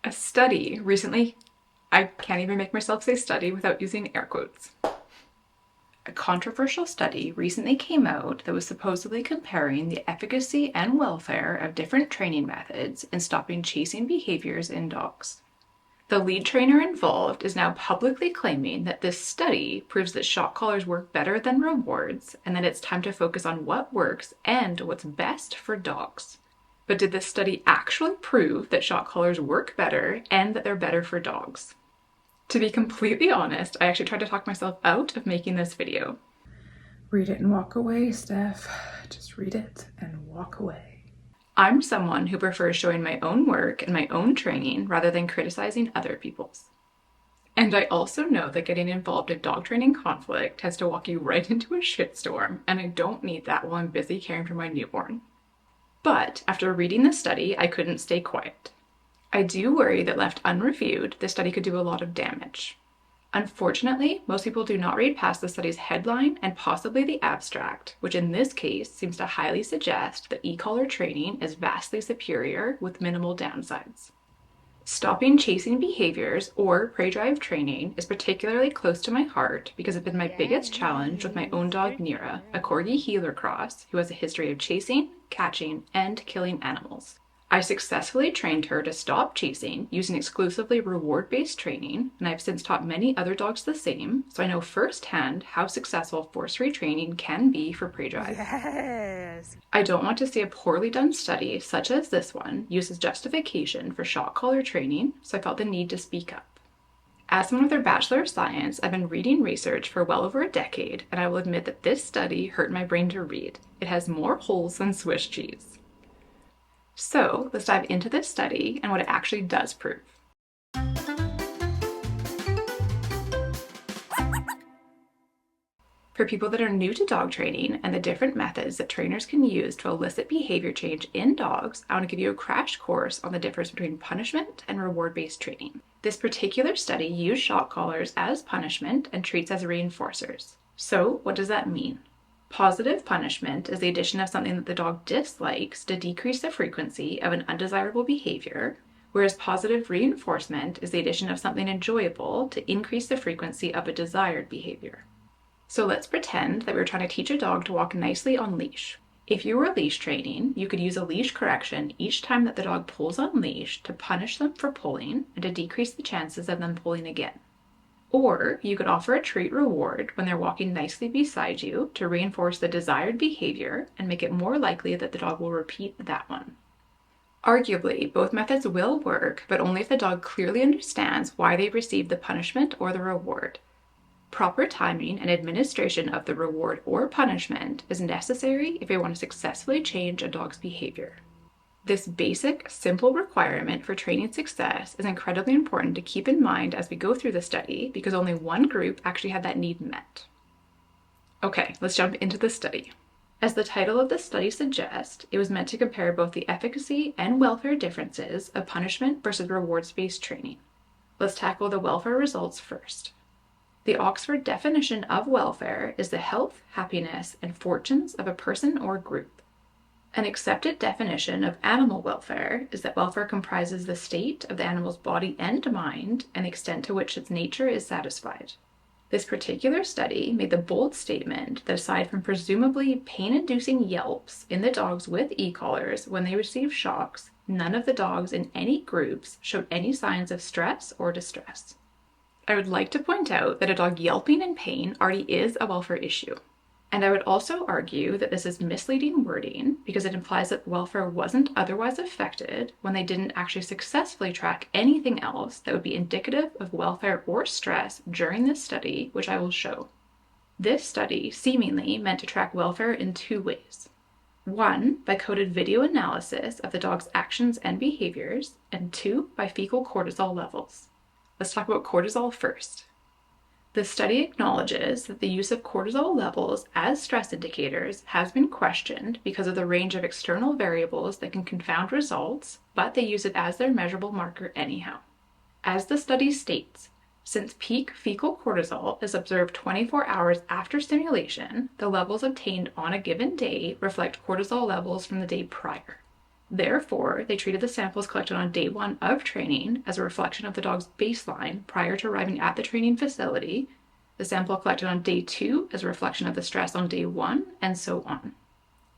A study recently, I can't even make myself say study without using air quotes. A controversial study recently came out that was supposedly comparing the efficacy and welfare of different training methods in stopping chasing behaviors in dogs. The lead trainer involved is now publicly claiming that this study proves that shock collars work better than rewards and that it's time to focus on what works and what's best for dogs. But did this study actually prove that shock collars work better and that they're better for dogs? To be completely honest, I actually tried to talk myself out of making this video. Read it and walk away, Steph. Just read it and walk away. I'm someone who prefers showing my own work and my own training rather than criticizing other people's. And I also know that getting involved in dog training conflict tends to walk you right into a shitstorm, and I don't need that while I'm busy caring for my newborn. But after reading the study, I couldn't stay quiet. I do worry that left unreviewed, this study could do a lot of damage. Unfortunately, most people do not read past the study's headline and possibly the abstract, which in this case seems to highly suggest that e-collar training is vastly superior with minimal downsides. Stopping chasing behaviors or prey drive training is particularly close to my heart because it's been my biggest challenge with my own dog Mira, a Corgi Heeler Cross who has a history of chasing, catching, and killing animals. I successfully trained her to stop chasing using exclusively reward-based training, and I've since taught many other dogs the same, so I know firsthand how successful force-free training can be for prey drive. Yes! I don't want to see a poorly done study, such as this one, used as justification for shock collar training, so I felt the need to speak up. As someone with their Bachelor of Science, I've been reading research for well over a decade, and I will admit that this study hurt my brain to read. It has more holes than Swiss cheese. So let's dive into this study and what it actually does prove. For people that are new to dog training and the different methods that trainers can use to elicit behavior change in dogs, I want to give you a crash course on the difference between punishment and reward-based training. This particular study used shock collars as punishment and treats as reinforcers. So what does that mean? Positive punishment is the addition of something that the dog dislikes to decrease the frequency of an undesirable behavior, whereas positive reinforcement is the addition of something enjoyable to increase the frequency of a desired behavior. So let's pretend that we're trying to teach a dog to walk nicely on leash. If you were leash training, you could use a leash correction each time that the dog pulls on leash to punish them for pulling and to decrease the chances of them pulling again. Or you could offer a treat reward when they're walking nicely beside you to reinforce the desired behavior and make it more likely that the dog will repeat that one. Arguably, both methods will work, but only if the dog clearly understands why they received the punishment or the reward. Proper timing and administration of the reward or punishment is necessary if we want to successfully change a dog's behavior. This basic, simple requirement for training success is incredibly important to keep in mind as we go through the study because only one group actually had that need met. Okay, let's jump into the study. As the title of the study suggests, it was meant to compare both the efficacy and welfare differences of punishment versus rewards-based training. Let's tackle the welfare results first. The Oxford definition of welfare is the health, happiness, and fortunes of a person or group. An accepted definition of animal welfare is that welfare comprises the state of the animal's body and mind and the extent to which its nature is satisfied. This particular study made the bold statement that aside from presumably pain-inducing yelps in the dogs with e-collars when they received shocks, none of the dogs in any groups showed any signs of stress or distress. I would like to point out that a dog yelping in pain already is a welfare issue. And I would also argue that this is misleading wording because it implies that welfare wasn't otherwise affected when they didn't actually successfully track anything else that would be indicative of welfare or stress during this study, which I will show. This study seemingly meant to track welfare in two ways. One, by coded video analysis of the dog's actions and behaviors, and two, by fecal cortisol levels. Let's talk about cortisol first. The study acknowledges that the use of cortisol levels as stress indicators has been questioned because of the range of external variables that can confound results, but they use it as their measurable marker anyhow. As the study states, since peak fecal cortisol is observed 24 hours after stimulation, the levels obtained on a given day reflect cortisol levels from the day prior. Therefore, they treated the samples collected on day 1 of training as a reflection of the dog's baseline prior to arriving at the training facility, the sample collected on day 2 as a reflection of the stress on day 1, and so on.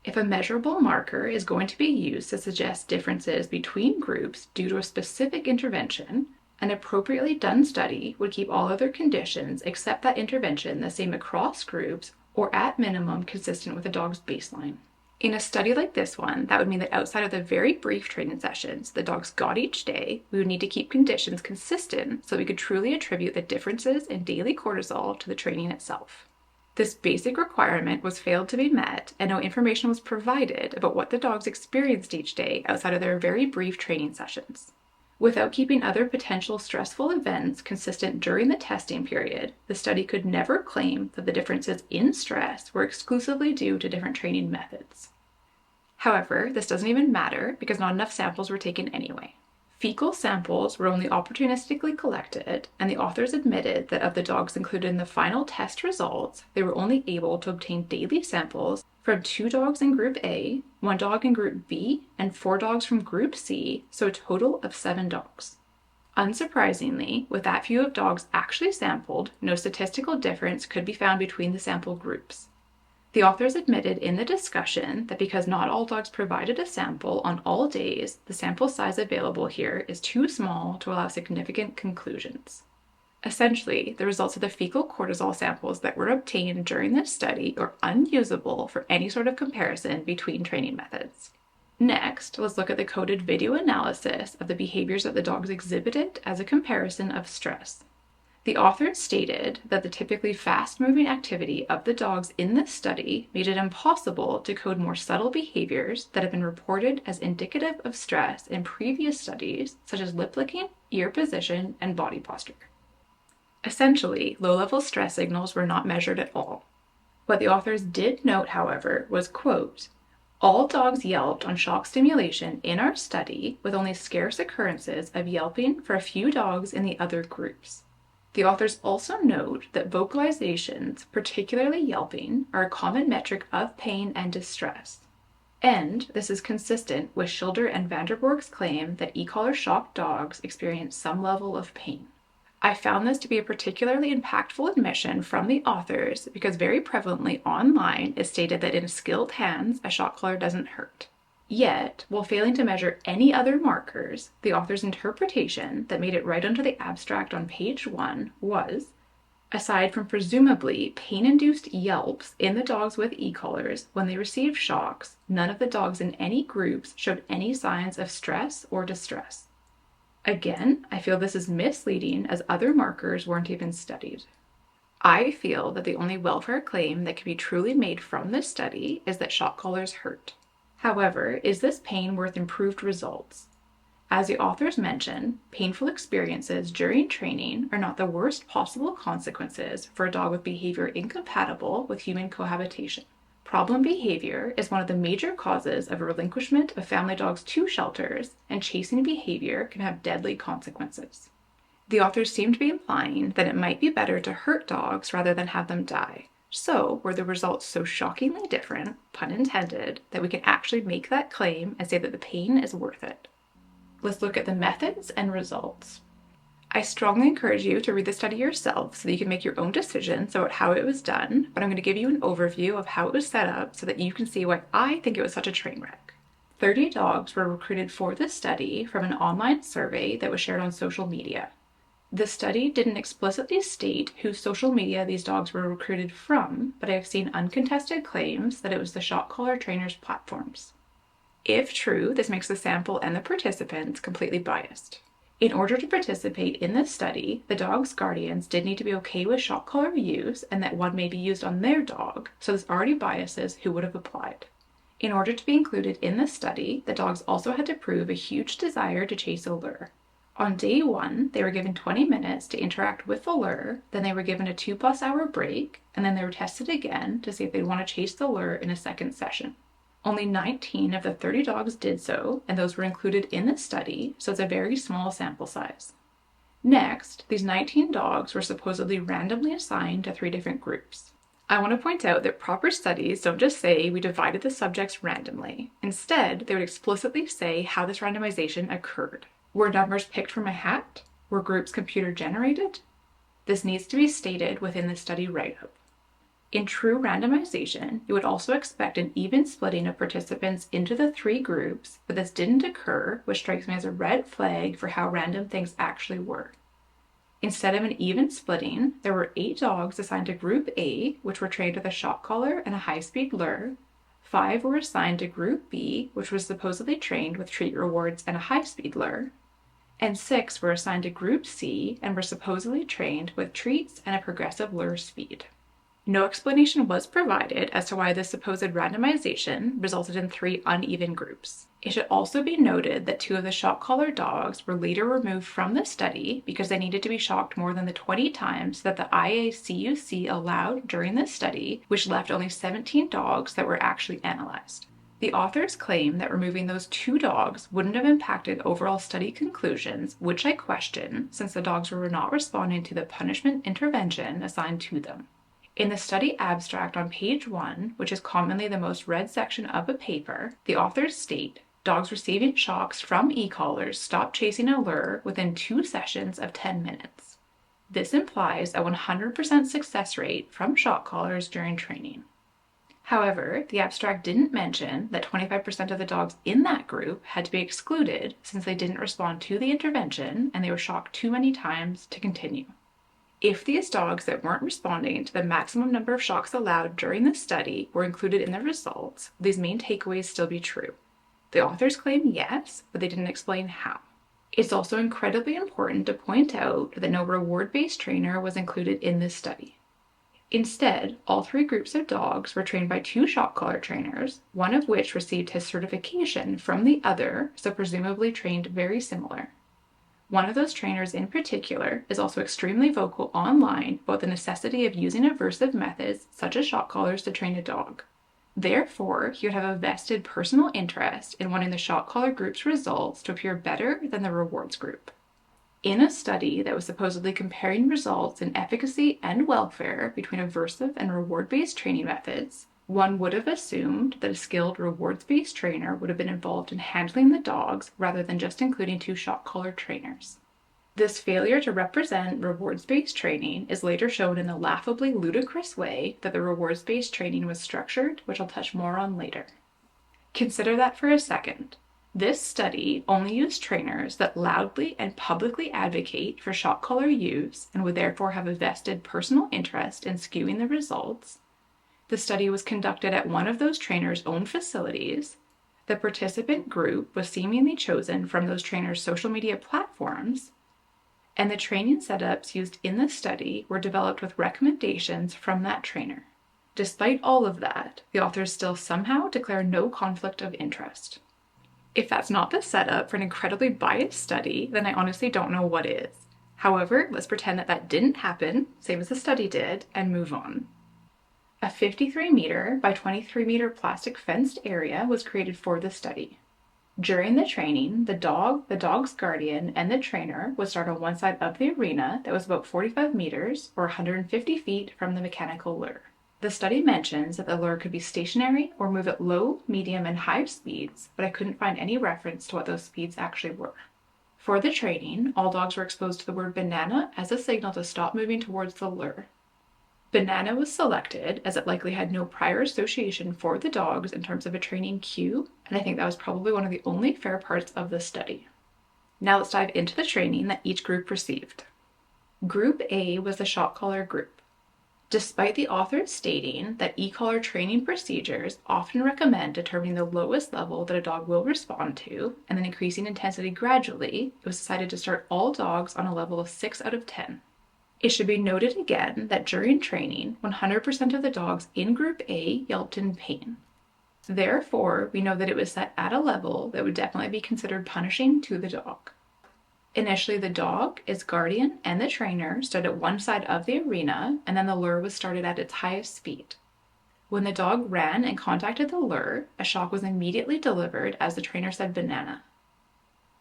If a measurable marker is going to be used to suggest differences between groups due to a specific intervention, an appropriately done study would keep all other conditions except that intervention the same across groups, or at minimum consistent with a dog's baseline. In a study like this one, that would mean that outside of the very brief training sessions the dogs got each day, we would need to keep conditions consistent so we could truly attribute the differences in daily cortisol to the training itself. This basic requirement was failed to be met, and no information was provided about what the dogs experienced each day outside of their very brief training sessions. Without keeping other potential stressful events consistent during the testing period, the study could never claim that the differences in stress were exclusively due to different training methods. However, this doesn't even matter because not enough samples were taken anyway. Fecal samples were only opportunistically collected, and the authors admitted that of the dogs included in the final test results, they were only able to obtain daily samples from 2 dogs in Group A, 1 dog in Group B, and 4 dogs from Group C, so a total of 7 dogs. Unsurprisingly, with that few of dogs actually sampled, no statistical difference could be found between the sample groups. The authors admitted in the discussion that because not all dogs provided a sample on all days, the sample size available here is too small to allow significant conclusions. Essentially, the results of the fecal cortisol samples that were obtained during this study are unusable for any sort of comparison between training methods. Next, let's look at the coded video analysis of the behaviors that the dogs exhibited as a comparison of stress. The authors stated that the typically fast-moving activity of the dogs in this study made it impossible to code more subtle behaviors that have been reported as indicative of stress in previous studies, such as lip licking, ear position, and body posture. Essentially, low-level stress signals were not measured at all. What the authors did note, however, was, quote, all dogs yelped on shock stimulation in our study, with only scarce occurrences of yelping for a few dogs in the other groups. The authors also note that vocalizations, particularly yelping, are a common metric of pain and distress. And this is consistent with Schilder and Vanderborg's claim that e-collar shocked dogs experience some level of pain. I found this to be a particularly impactful admission from the authors because very prevalently online is stated that in skilled hands, a shock collar doesn't hurt. Yet, while failing to measure any other markers, the author's interpretation that made it right under the abstract on page 1 was, aside from presumably pain-induced yelps in the dogs with e-collars when they received shocks, none of the dogs in any groups showed any signs of stress or distress. Again, I feel this is misleading as other markers weren't even studied. I feel that the only welfare claim that can be truly made from this study is that shock collars hurt. However, is this pain worth improved results? As the authors mention, painful experiences during training are not the worst possible consequences for a dog with behavior incompatible with human cohabitation. Problem behavior is one of the major causes of relinquishment of family dogs to shelters, and chasing behavior can have deadly consequences. The authors seem to be implying that it might be better to hurt dogs rather than have them die. So, were the results so shockingly different, pun intended, that we can actually make that claim and say that the pain is worth it? Let's look at the methods and results. I strongly encourage you to read the study yourself so that you can make your own decisions about how it was done, but I'm going to give you an overview of how it was set up so that you can see why I think it was such a train wreck. 30 dogs were recruited for this study from an online survey that was shared on social media. The study didn't explicitly state whose social media these dogs were recruited from, but I have seen uncontested claims that it was the shock collar trainers' platforms. If true, this makes the sample and the participants completely biased. In order to participate in this study, the dog's guardians did need to be okay with shock collar use and that one may be used on their dog, so this already biases who would have applied. In order to be included in this study, the dogs also had to prove a huge desire to chase a lure. On day 1, they were given 20 minutes to interact with the lure, then they were given a 2+ hour break, and then they were tested again to see if they'd want to chase the lure in a second session. Only 19 of the 30 dogs did so, and those were included in the study, so it's a very small sample size. Next, these 19 dogs were supposedly randomly assigned to 3 different groups. I want to point out that proper studies don't just say we divided the subjects randomly. Instead, they would explicitly say how this randomization occurred. Were numbers picked from a hat? Were groups computer generated? This needs to be stated within the study write-up. In true randomization, you would also expect an even splitting of participants into the 3 groups, but this didn't occur, which strikes me as a red flag for how random things actually were. Instead of an even splitting, there were 8 dogs assigned to Group A, which were trained with a shock collar and a high-speed lure. 5 were assigned to Group B, which was supposedly trained with treat rewards and a high-speed lure. And 6 were assigned to Group C and were supposedly trained with treats and a progressive lure speed. No explanation was provided as to why this supposed randomization resulted in 3 uneven groups. It should also be noted that 2 of the shock collar dogs were later removed from the study because they needed to be shocked more than the 20 times that the IACUC allowed during this study, which left only 17 dogs that were actually analyzed. The authors claim that removing those 2 dogs wouldn't have impacted overall study conclusions, which I question since the dogs were not responding to the punishment intervention assigned to them. In the study abstract on page 1, which is commonly the most read section of a paper, the authors state, dogs receiving shocks from e-collars stopped chasing a lure within 2 sessions of 10 minutes. This implies a 100% success rate from shock collars during training. However, the abstract didn't mention that 25% of the dogs in that group had to be excluded since they didn't respond to the intervention and they were shocked too many times to continue. If these dogs that weren't responding to the maximum number of shocks allowed during the study were included in the results, will these main takeaways still be true? The authors claim yes, but they didn't explain how. It's also incredibly important to point out that no reward-based trainer was included in this study. Instead, all 3 groups of dogs were trained by 2 shock collar trainers, one of which received his certification from the other, so presumably trained very similar. One of those trainers in particular is also extremely vocal online about the necessity of using aversive methods such as shock collars to train a dog. Therefore, he would have a vested personal interest in wanting the shock collar group's results to appear better than the rewards group. In a study that was supposedly comparing results in efficacy and welfare between aversive and reward-based training methods, one would have assumed that a skilled rewards-based trainer would have been involved in handling the dogs rather than just including 2 shock collar trainers. This failure to represent rewards-based training is later shown in the laughably ludicrous way that the rewards-based training was structured, which I'll touch more on later. Consider that for a second. This study only used trainers that loudly and publicly advocate for shock collar use and would therefore have a vested personal interest in skewing the results. The study was conducted at one of those trainers' own facilities. The participant group was seemingly chosen from those trainers' social media platforms, and the training setups used in the study were developed with recommendations from that trainer. Despite all of that, the authors still somehow declare no conflict of interest. If that's not the setup for an incredibly biased study, then I honestly don't know what is. However, let's pretend that that didn't happen, same as the study did, and move on. A 53 meter by 23 meter plastic fenced area was created for the study. During the training, the dog's guardian, and the trainer would start on one side of the arena that was about 45 meters or 150 feet from the mechanical lure. The study mentions that the lure could be stationary or move at low, medium, and high speeds, but I couldn't find any reference to what those speeds actually were. For the training, all dogs were exposed to the word banana as a signal to stop moving towards the lure. Banana was selected as it likely had no prior association for the dogs in terms of a training cue, and I think that was probably one of the only fair parts of the study. Now let's dive into the training that each group received. Group A was the shock collar group. Despite the authors stating that e-collar training procedures often recommend determining the lowest level that a dog will respond to and then increasing intensity gradually, it was decided to start all dogs on a level of 6 out of 10. It should be noted again that during training, 100% of the dogs in Group A yelped in pain. Therefore, we know that it was set at a level that would definitely be considered punishing to the dog. Initially, the dog, its guardian, and the trainer stood at one side of the arena, and then the lure was started at its highest speed. When the dog ran and contacted the lure, a shock was immediately delivered as the trainer said banana.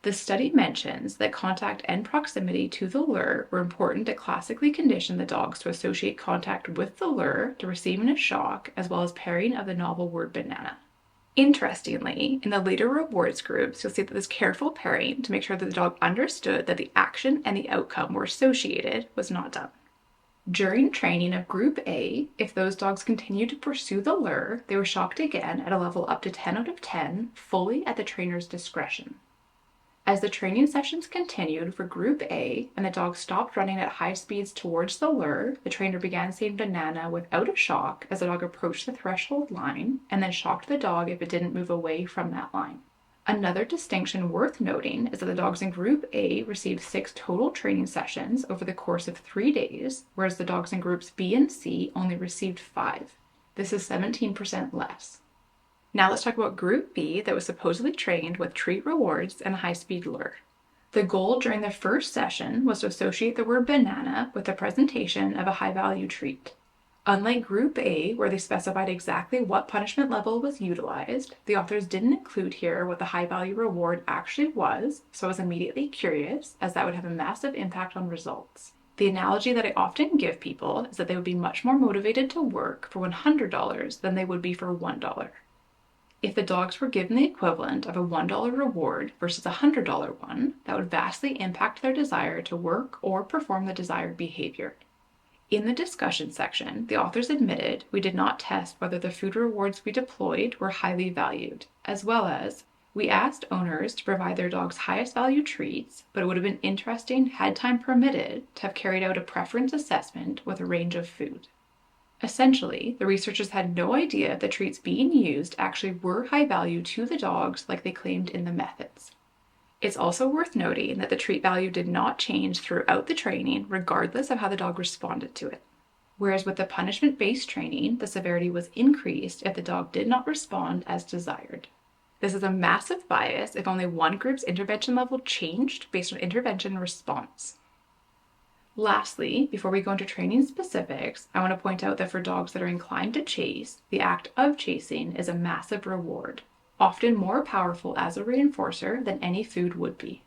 The study mentions that contact and proximity to the lure were important to classically condition the dogs to associate contact with the lure to receiving a shock, as well as pairing of the novel word banana. Interestingly, in the later rewards groups, you'll see that this careful pairing to make sure that the dog understood that the action and the outcome were associated was not done. During training of Group A, if those dogs continued to pursue the lure, they were shocked again at a level up to 10 out of 10, fully at the trainer's discretion. As the training sessions continued for Group A and the dog stopped running at high speeds towards the lure, the trainer began saying banana without a shock as the dog approached the threshold line, and then shocked the dog if it didn't move away from that line. Another distinction worth noting is that the dogs in Group A received 6 total training sessions over the course of 3 days, whereas the dogs in Groups B and C only received 5. This is 17% less. Now let's talk about Group B that was supposedly trained with treat rewards and a high-speed lure. The goal during the first session was to associate the word banana with the presentation of a high-value treat. Unlike Group A, where they specified exactly what punishment level was utilized, the authors didn't include here what the high-value reward actually was, so I was immediately curious, as that would have a massive impact on results. The analogy that I often give people is that they would be much more motivated to work for $100 than they would be for $1. If the dogs were given the equivalent of a $1 reward versus a $100 one, that would vastly impact their desire to work or perform the desired behavior. In the discussion section, the authors admitted we did not test whether the food rewards we deployed were highly valued, as well as we asked owners to provide their dogs highest value treats, but it would have been interesting, had time permitted, to have carried out a preference assessment with a range of food. Essentially, the researchers had no idea if the treats being used actually were high value to the dogs like they claimed in the methods. It's also worth noting that the treat value did not change throughout the training regardless of how the dog responded to it. Whereas with the punishment-based training, the severity was increased if the dog did not respond as desired. This is a massive bias if only one group's intervention level changed based on intervention response. Lastly, before we go into training specifics, I want to point out that for dogs that are inclined to chase, the act of chasing is a massive reward, often more powerful as a reinforcer than any food would be.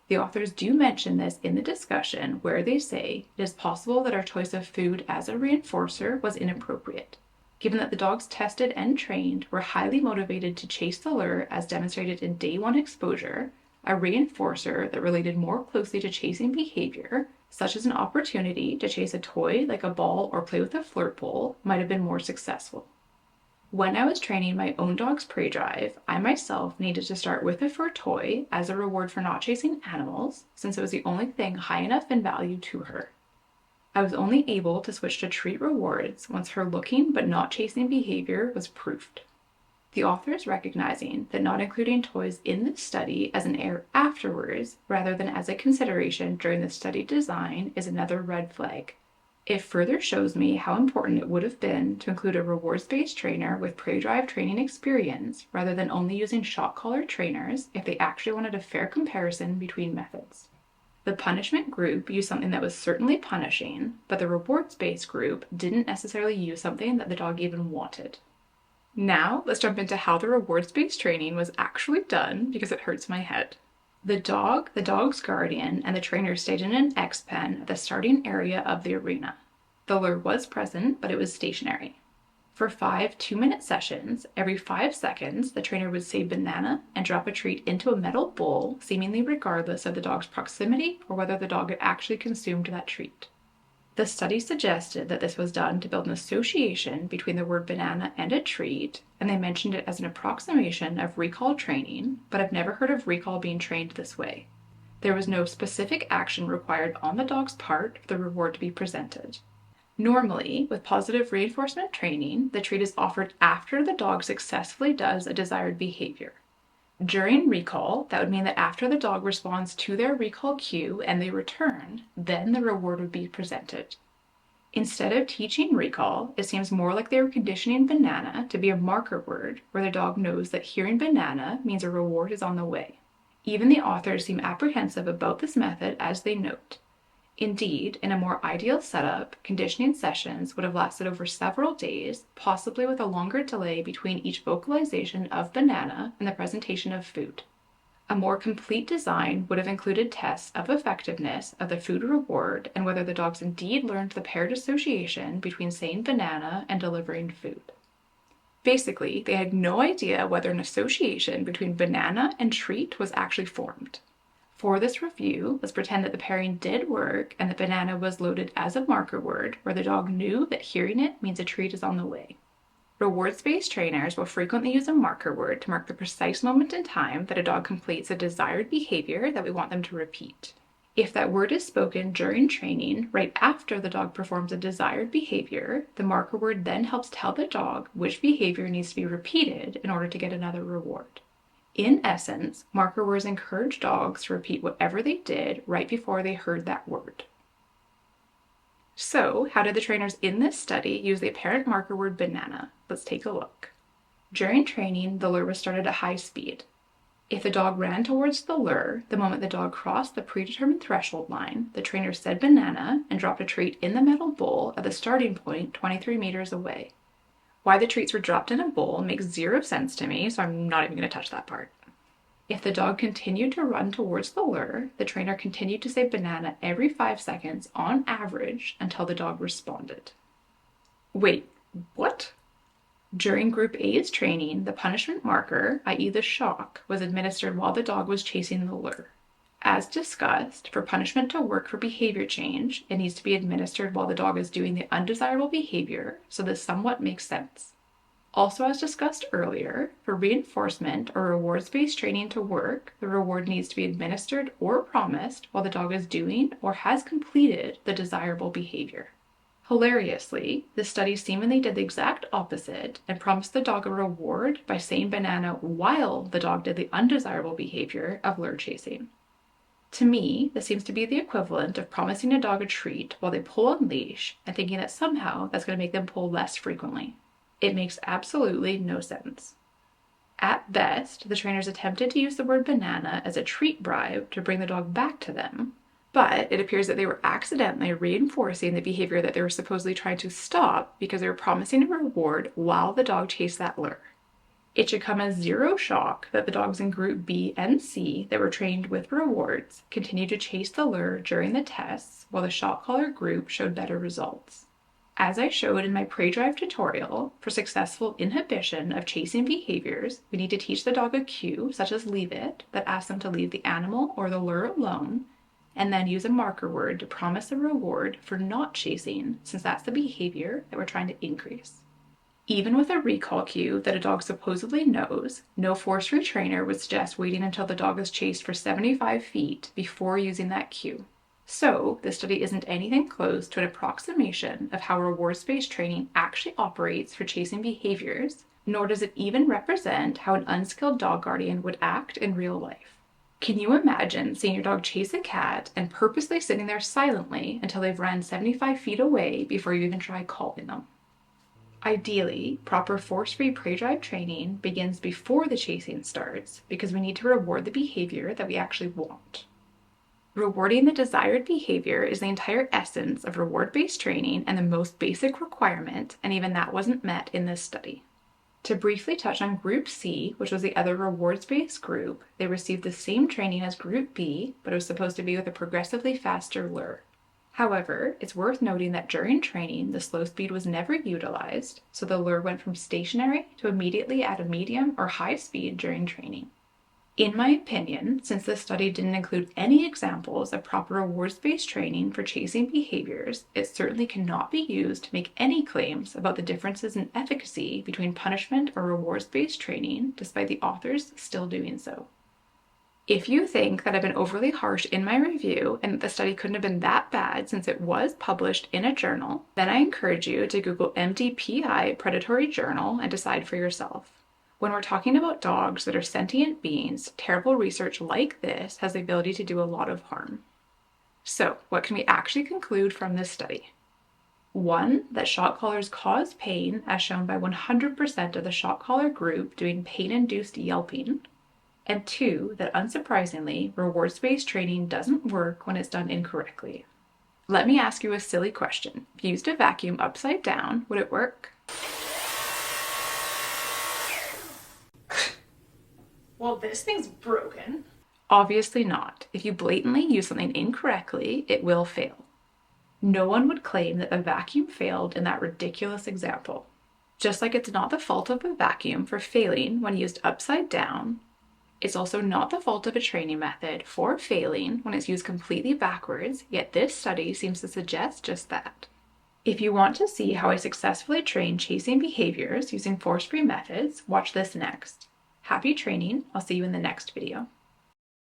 The authors do mention this in the discussion where they say it is possible that our choice of food as a reinforcer was inappropriate, given that the dogs tested and trained were highly motivated to chase the lure as demonstrated in day 1 exposure. A reinforcer that related more closely to chasing behavior, such as an opportunity to chase a toy like a ball or play with a flirt pole, might have been more successful. When I was training my own dog's prey drive, I myself needed to start with a fur toy as a reward for not chasing animals, since it was the only thing high enough in value to her. I was only able to switch to treat rewards once her looking but not chasing behavior was proofed. The authors recognizing that not including toys in this study as an error afterwards, rather than as a consideration during the study design, is another red flag. It further shows me how important it would have been to include a rewards-based trainer with prey drive training experience, rather than only using shock collar trainers if they actually wanted a fair comparison between methods. The punishment group used something that was certainly punishing, but the rewards-based group didn't necessarily use something that the dog even wanted. Now, let's jump into how the rewards-based training was actually done, because it hurts my head. The dog, the dog's guardian, and the trainer stayed in an X pen at the starting area of the arena. The lure was present, but it was stationary. For 5 2-minute sessions, every 5 seconds, the trainer would say banana and drop a treat into a metal bowl, seemingly regardless of the dog's proximity or whether the dog had actually consumed that treat. The study suggested that this was done to build an association between the word banana and a treat, and they mentioned it as an approximation of recall training, but I've never heard of recall being trained this way. There was no specific action required on the dog's part for the reward to be presented. Normally, with positive reinforcement training, the treat is offered after the dog successfully does a desired behavior. During recall, that would mean that after the dog responds to their recall cue and they return, then the reward would be presented. Instead of teaching recall, it seems more like they were conditioning banana to be a marker word where the dog knows that hearing banana means a reward is on the way. Even the authors seem apprehensive about this method as they note. Indeed, in a more ideal setup, conditioning sessions would have lasted over several days, possibly with a longer delay between each vocalization of banana and the presentation of food. A more complete design would have included tests of effectiveness of the food reward and whether the dogs indeed learned the paired association between saying banana and delivering food. Basically, they had no idea whether an association between banana and treat was actually formed. For this review, let's pretend that the pairing did work and that banana was loaded as a marker word where the dog knew that hearing it means a treat is on the way. Rewards-based trainers will frequently use a marker word to mark the precise moment in time that a dog completes a desired behavior that we want them to repeat. If that word is spoken during training, right after the dog performs a desired behavior, the marker word then helps tell the dog which behavior needs to be repeated in order to get another reward. In essence, marker words encourage dogs to repeat whatever they did right before they heard that word. So, how did the trainers in this study use the apparent marker word banana? Let's take a look. During training, the lure was started at high speed. If the dog ran towards the lure, the moment the dog crossed the predetermined threshold line, the trainer said banana and dropped a treat in the metal bowl at the starting point 23 meters away. Why the treats were dropped in a bowl makes zero sense to me, so I'm not even going to touch that part. If the dog continued to run towards the lure, the trainer continued to say banana every 5 seconds on average until the dog responded. Wait, what? During Group A's training, the punishment marker, i.e. the shock, was administered while the dog was chasing the lure. As discussed, for punishment to work for behavior change, it needs to be administered while the dog is doing the undesirable behavior, so this somewhat makes sense. Also, as discussed earlier, for reinforcement or rewards-based training to work, the reward needs to be administered or promised while the dog is doing or has completed the desirable behavior. Hilariously, this study seemingly did the exact opposite and promised the dog a reward by saying banana while the dog did the undesirable behavior of lure chasing. To me, this seems to be the equivalent of promising a dog a treat while they pull on leash and thinking that somehow that's going to make them pull less frequently. It makes absolutely no sense. At best, the trainers attempted to use the word banana as a treat bribe to bring the dog back to them, but it appears that they were accidentally reinforcing the behavior that they were supposedly trying to stop because they were promising a reward while the dog chased that lure. It should come as zero shock that the dogs in Group B and C that were trained with rewards continued to chase the lure during the tests while the shock collar group showed better results. As I showed in my pre-drive tutorial, for successful inhibition of chasing behaviors, we need to teach the dog a cue, such as leave it, that asks them to leave the animal or the lure alone, and then use a marker word to promise a reward for not chasing, since that's the behavior that we're trying to increase. Even with a recall cue that a dog supposedly knows, no force-free trainer would suggest waiting until the dog is chased for 75 feet before using that cue. So, this study isn't anything close to an approximation of how rewards-based training actually operates for chasing behaviors, nor does it even represent how an unskilled dog guardian would act in real life. Can you imagine seeing your dog chase a cat and purposely sitting there silently until they've run 75 feet away before you even try calling them? Ideally, proper force-free pre-drive training begins before the chasing starts because we need to reward the behavior that we actually want. Rewarding the desired behavior is the entire essence of reward-based training and the most basic requirement, and even that wasn't met in this study. To briefly touch on Group C, which was the other rewards-based group, they received the same training as Group B, but it was supposed to be with a progressively faster lure. However, it's worth noting that during training, the slow speed was never utilized, so the lure went from stationary to immediately at a medium or high speed during training. In my opinion, since this study didn't include any examples of proper rewards-based training for chasing behaviors, it certainly cannot be used to make any claims about the differences in efficacy between punishment or rewards-based training, despite the authors still doing so. If you think that I've been overly harsh in my review and that the study couldn't have been that bad since it was published in a journal, then I encourage you to Google MDPI predatory journal and decide for yourself. When we're talking about dogs that are sentient beings, terrible research like this has the ability to do a lot of harm. So, what can we actually conclude from this study? 1. That shock collars cause pain, as shown by 100% of the shock collar group doing pain-induced yelping. And 2. That unsurprisingly, rewards-based training doesn't work when it's done incorrectly. Let me ask you a silly question. If you used a vacuum upside down, would it work? Well, this thing's broken. Obviously not. If you blatantly use something incorrectly, it will fail. No one would claim that the vacuum failed in that ridiculous example. Just like it's not the fault of a vacuum for failing when used upside down, it's also not the fault of a training method for failing when it's used completely backwards, yet this study seems to suggest just that. If you want to see how I successfully train chasing behaviors using force-free methods, watch this next. Happy training. I'll see you in the next video.